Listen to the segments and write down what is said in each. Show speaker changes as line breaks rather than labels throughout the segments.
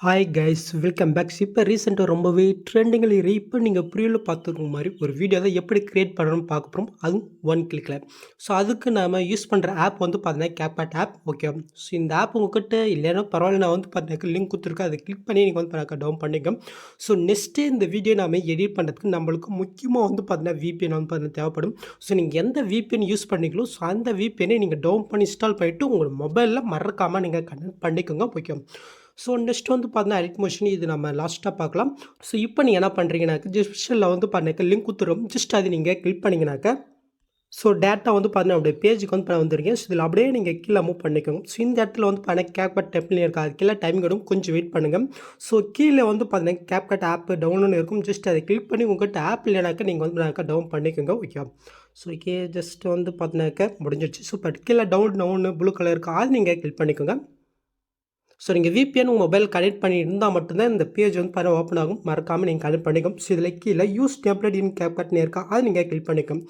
Hi guys, welcome back. இப்போ ரீசெண்டாக ரொம்பவே ட்ரெண்டிங்கில் இப்போ நீங்கள் ப்ரீவியூவில் பார்த்துருக்க மாதிரி ஒரு வீடியோ தான் எப்படி க்ரியேட் பண்ணணும்னு பார்க்க போகிறோம். அதுவும் ஒன் கிளிக்கில். ஸோ அதுக்கு நாம் யூஸ் பண்ணுற ஆப் வந்து பார்த்தீங்கன்னா கேப்கட் ஆப். ஓகே, ஸோ இந்த ஆப் உங்கள்கிட்ட இல்லைன்னா பரவாயில்ல, நான் வந்து பார்த்தீங்கன்னா லிங்க் கொடுத்துருக்கேன், அதை கிளிக் பண்ணி நீங்கள் வந்து பார்த்தீங்கன்னா டவுன் பண்ணிக்கோம். ஸோ நெக்ஸ்ட்டு இந்த வீடியோ நாம் எடிட் பண்ணுறதுக்கு நம்மளுக்கு முக்கியமாக வந்து பார்த்தீங்கன்னா விபிஎன் வந்து பார்த்தீங்கன்னா தேவைப்படும். ஸோ நீங்கள் எந்த விபிஎன் யூஸ் பண்ணிக்கலோ ஸோ அந்த விபிஎனை நீங்கள் டவுன் பண்ணி இன்ஸ்டால் பண்ணிவிட்டு உங்கள் மொபைலில் மறக்காமல் நீங்கள் கனெக்ட் பண்ணிக்கோங்க. ஓகே, ஸோ நெக்ஸ்ட் வந்து பார்த்தீங்கன்னா எடிட் மோஷன் இது நம்ம லாஸ்ட்டாக பார்க்கலாம். ஸோ இப்போ நீங்கள் என்ன பண்ணுறீங்கனாக்க டிஸ்கிரிப்ஷனில் வந்து பார்த்தீங்கன்னா லிங்க் கொடுத்துரும். ஜஸ்ட் அது நீங்கள் கிளிக் பண்ணிங்கனாக்க ஸோ டேட்டா வந்து பார்த்தீங்கன்னா அப்படியே பேஜுக்கு வந்து வந்துருங்க. ஸோ இதில் அப்படியே நீங்கள் கீழே மூவ் பண்ணிக்கோங்க. ஸோ இந்த இடத்துல வந்து பார்த்தீங்கன்னா கேப்கட் டெம்ப்ளேட் இருக்கா, அது கீழே டைம் கிடும், கொஞ்சம் வெயிட் பண்ணுங்கள். ஸோ கீழே வந்து பார்த்தீங்கன்னா கேப்கட் ஆப் டவுன்லோட் இருக்கும். ஜஸ்ட் அதை கிளிக் பண்ணி உங்கள்கிட்ட ஆப் இல்லைனாக்கா நீங்கள் வந்து டவுன் பண்ணிக்கோங்க. ஓகே, ஸோ ஓகே, ஜஸ்ட் வந்து பார்த்தீங்கன்னாக்க முடிஞ்சிடுச்சு. ஸோ பட் கீழே டவுன் ப்ளூ கலர் இருக்கா, அது நீங்கள் கிளிக் பண்ணிக்கோங்க. ஸோ நீங்கள் விபிஎன் உங்கள் மொபைல் கனெக்ட் பண்ணி இருந்தால் மட்டும்தான் இந்த பேஜ் வந்து பாருங்கள் ஓப்பன் ஆகும். மறக்காமல் நீங்கள் கனெக்ட் பண்ணிக்கும். ஸோ இதில் கீழே யூஸ் டெம்ப்ளேட் இன் கேப்கட்னு இருக்கா, அது நீங்கள் கிளிக் பண்ணிக்கும்.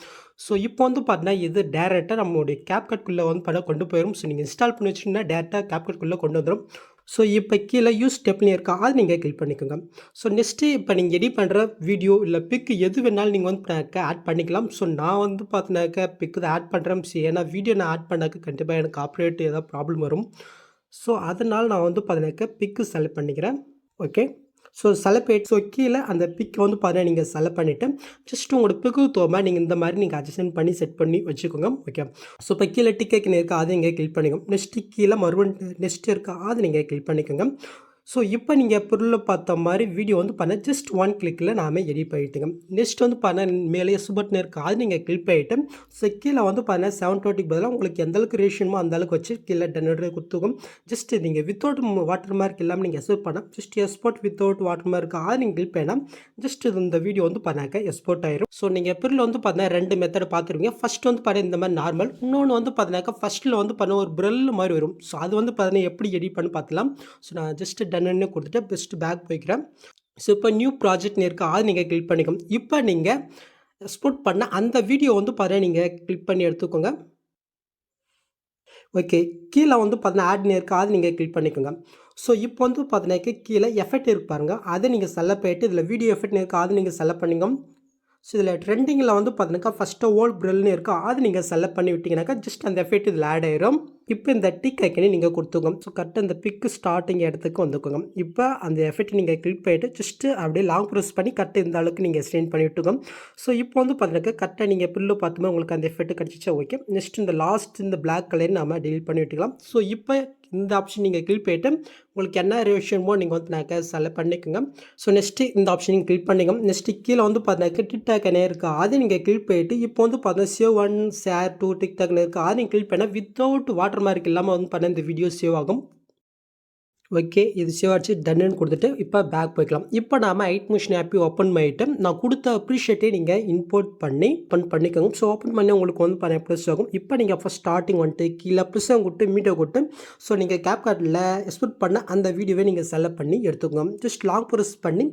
ஸோ இப்போ வந்து பார்த்தீங்கன்னா இது டேரெக்டாக நம்மளுடைய கேப்கட்குள்ளே வந்து பண்ண கொண்டு போயிடும். ஸோ நீங்கள் இன்ஸ்டால் பண்ணி வச்சிங்கன்னா டேரெக்டாக கேப்கட்குள்ளே கொண்டு வந்துடும். ஸோ இப்போ கீழே யூஸ் டெம்ப்ளேட் இருக்கா, அது நீங்கள் கிளிக் பண்ணிக்கோங்க. ஸோ நெக்ஸ்ட்டு இப்போ நீங்கள் எடிட் பண்ணுற வீடியோ இல்லை பிக் எது வேணாலும் நீங்கள் வந்து ஆட் பண்ணிக்கலாம். ஸோ நான் வந்து பார்த்தீங்கன்னாக்கா பிக்கு தான் ஆட் பண்ணுறேன். ஸோ ஏன்னா வீடியோ நான் ஆட் பண்ணாக்க கண்டிப்பாக எனக்கு காப்பிரைட் ஏதாவது ப்ராப்ளம் வரும். ஸோ அதனால் நான் வந்து பார்த்தீங்கன்னாக்கா பிக்கு செலக்ட் பண்ணிக்கிறேன். Okay, so select. ஸோ கீழே அந்த பிக் வந்து பார்த்தீங்கன்னா நீங்கள் செலக்ட் பண்ணிவிட்டு ஜஸ்ட் உங்களோட பிக்கு தோமா நீங்கள் இந்த மாதிரி நீங்கள் அட்ஜஸ்ட் பண்ணி செட் பண்ணி வச்சுக்கோங்க. ஓகே, ஸோ இப்போ கீழே டிக்கெட் இருக்கா, அதை நீங்கள் கிளிக் பண்ணிக்கோங்க. நெக்ஸ்ட்டு கீழே மறுபடியும் நெக்ஸ்ட் இருக்கா, அதை நீங்கள் கிளிக் பண்ணிக்கோங்க. ஸோ இப்போ நீங்கள் பொருளில் பார்த்த மாதிரி வீடியோ வந்து பண்ண ஜஸ்ட் ஒன் கிளிக்கில் நாம் எடிட் பண்ணிட்டுங்க. நெக்ஸ்ட் வந்து பண்ண மேலே பட்டன் இருக்குது, அது நீங்கள் கிளிக் பண்ணிவிட்டு ஸோ கீழே வந்து பார்த்தீங்கன்னா 720 பதிலாக உங்களுக்கு எந்த அளவுக்கு ரேஷியமோ அந்த அளவுக்கு வச்சு கீழே டென்ட் கொடுத்துக்கும். ஜஸ்ட் நீங்கள் வித்தவுட் வாட்டர் மார்க் இல்லாமல் நீங்கள் எக்ஸ்போர்ட் பண்ணால் just export without water mark அது நீங்கள் கிளிக் பண்ணால் ஜஸ்ட் இந்த வீடியோ வந்து பண்ணாக்க எக்ஸ்போர்ட் ஆயிரும். ஸோ நீங்கள் பொருள் வந்து பார்த்தீங்கன்னா ரெண்டு மெத்தட் பார்த்துருவீங்க. ஃபஸ்ட் வந்து பார்த்தீங்கன்னா இந்த மாதிரி நார்மல், இன்னொன்று வந்து பார்த்தீங்கன்னாக்கா ஃபஸ்ட்டில் வந்து பண்ண ஒரு ப்ரெல் மாதிரி வரும். ஸோ அது வந்து பார்த்தீங்கன்னா எப்படி எடிட் பண்ணி பார்த்துலாம். ஸோ நான் ஜஸ்ட் டன்னு கொடுத்துட்டு பெஸ்ட் பேக் போய்க்கிறேன். ஸோ இப்போ நியூ ப்ராஜெக்ட்னு இருக்கா, அது நீங்கள் கிளிக் பண்ணிக்கோங்க. இப்போ நீங்கள் எக்ஸ்போர்ட் பண்ண அந்த வீடியோ வந்து பார்த்தீங்கன்னா நீங்கள் கிளிக் பண்ணி எடுத்துக்கோங்க. ஓகே, கீழே வந்து பார்த்தீங்கன்னா ஆட்னு இருக்கா, அது நீங்கள் கிளிக் பண்ணிக்கோங்க. ஸோ இப்போ வந்து பார்த்தீங்கன்னா கீழே எஃபெக்ட் இருக்கு பாருங்கள், அதை நீங்கள் செலக்ட் பண்ணிட்டு இதில் வீடியோ எஃபெக்ட்னு இருக்கா, அது நீங்கள் செலக்ட் பண்ணிக்கோங்க. ஸோ இதில் ட்ரெண்டிங்கில் வந்து பார்த்தீங்கன்னாக்கா ஃபஸ்ட்டு ஓல்ட் ப்ரில்னு இருக்கா, அது நீங்கள் செலக்ட் பண்ணி விட்டிங்கனாக்கா ஜஸ்ட் அந்த எஃபெக்ட் இதில் ஆட் ஆயிரும். இப்போ இந்த டிக் ஐக்கனே நீங்கள் கொடுத்துக்கோங்க. ஸோ கரெக்டாக இந்த பிக்கு ஸ்டார்டிங் இடத்துக்கு வந்துக்கோங்க. இப்போ அந்த எஃபெக்ட் நீங்கள் கிளிக் பண்ணிவிட்டு ஜஸ்ட்டு அப்படியே லாங் ப்ரெஸ் பண்ணி கரெக்டாக இந்த அளவுக்கு நீங்கள் எக்ஸ்டெண்ட் பண்ணி விட்டுக்கோங்க. ஸோ இப்போ வந்து பார்த்தீங்கன்னாக்கா கரெக்டாக நீங்கள் பில்லு பார்த்துமே உங்களுக்கு அந்த எஃபெக்ட் கிடச்சிச்சா. ஓகே, நெக்ஸ்ட் இந்த லாஸ்ட் இந்த பிளாக் கலர் நம்ம டெலிட் பண்ணி விட்டுக்கலாம். ஸோ இப்போ இந்த ஆப்ஷன் நீங்கள் கிளிக் பண்ணிவிட்டு உங்களுக்கு என்ன ரேஷியமோ நீங்கள் வந்து செலக்ட் பண்ணிக்கோங்க. ஸோ நெக்ஸ்ட்டு இந்த ஆப்ஷன் நீங்கள் கிளிக் பண்ணிக்கோங்க. நெக்ஸ்ட்டு கீழே வந்து பார்த்தீங்கன்னா டிக்டாக்னே இருக்குது, அதை நீங்கள் கிளிக் பண்ணிவிட்டு இப்போ வந்து பார்த்தீங்கன்னா சேவ் ஒன் ஷேர் டூ டிக்டாக்னு இருக்குது, அதை நீங்கள் கிளிக் பண்ணால் வித்தவுட் வாட்டர் மார்க் இல்லாமல் வந்து பண்ண இந்த வீடியோ சேவ் ஆகும். ஓகே, இது சேவ் ஆச்சு, டன்னு கொடுத்துட்டு இப்போ பேக் போய்க்கலாம். இப்போ நாம் எடிட் மோஷன் ஆப்பை ஓப்பன் பண்ணிவிட்டு நான் கொடுத்த அப்ரிஷியேட்டை நீங்கள் இம்போர்ட் பண்ணிக்கோங்க. ஸோ ஓப்பன் பண்ணி உங்களுக்கு வந்து பண்ண ப்ளஸ் ஆகும். இப்போ நீங்கள் ஃபஸ்ட் ஸ்டார்டிங் வந்துட்டு கீழே ப்ளஸ்ஸாக கொடுத்து மீட்டை கொடுத்து ஸோ நீங்கள் கேப்கட்டில் எக்ஸ்போர்ட் பண்ண அந்த வீடியோவை நீங்கள் செலக்ட் பண்ணி எடுத்துக்கோங்க. ஜஸ்ட் லாங் ப்ரெஸ் பண்ணி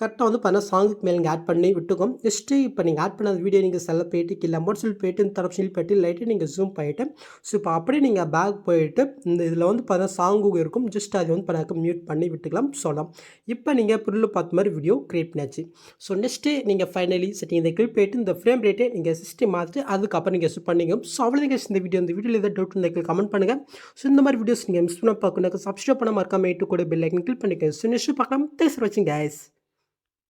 கரெக்டாக வந்து பண்ண சாங்குக்கு மேலே நீங்கள் ஆட் பண்ணி விட்டுக்கோங்க. ஜஸ்ட்டு இப்போ நீங்கள் ஆட் பண்ண வீடியோ நீங்கள் செலக்ட் பண்ணிட்டு கீழே அமௌண்ட்ஸில் போய்ட்டு இந்த தரப்ஷில் போய்ட்டு லைட்டாக நீங்கள் ஜூம் பண்ணிவிட்டு ஸோ இப்போ அப்படியே நீங்கள் பேக் போயிட்டு இந்த இதில் வந்து பார்த்தா சாங்கு இருக்கும், ஜஸ்ட் அது வந்து பண்ணாக்க மியூட் பண்ணி விட்டுக்கலாம் சொல்லலாம். இப்போ நீங்கள் பொருள் பார்த்த மாதிரி வீடியோ க்ரியேட் பண்ணியாச்சு. ஸோ நெக்ஸ்ட்டு நீங்கள் ஃபைனலி செட்டிங் இதை கிளிக் பண்ணிட்டு இந்த ஃப்ரேம் ரேட்டை நீங்கள் சிஸ்டம் மாற்றிட்டு அதுக்கப்புறம் நீங்கள் ஷூட் பண்ணிங்க. ஸோ அவ்வளோதான் இந்த வீடியோவில் ஏதாவது டவுட் இருந்தால் கமெண்ட் பண்ணுங்கள். ஸோ இந்த மாதிரி வீடியோஸ் நீங்கள் மிஸ் பண்ண பார்க்கணும், சப்ஸ்கிரைப் பண்ண மறக்காம கூட பெல் ஐக்கன் கிளிக் பண்ணிக்கோங்க. ஸோ நெக்ஸ்ட் பார்க்கலாம். தேங்க்ஸ் ஃபார் வாட்சிங் கைஸ்.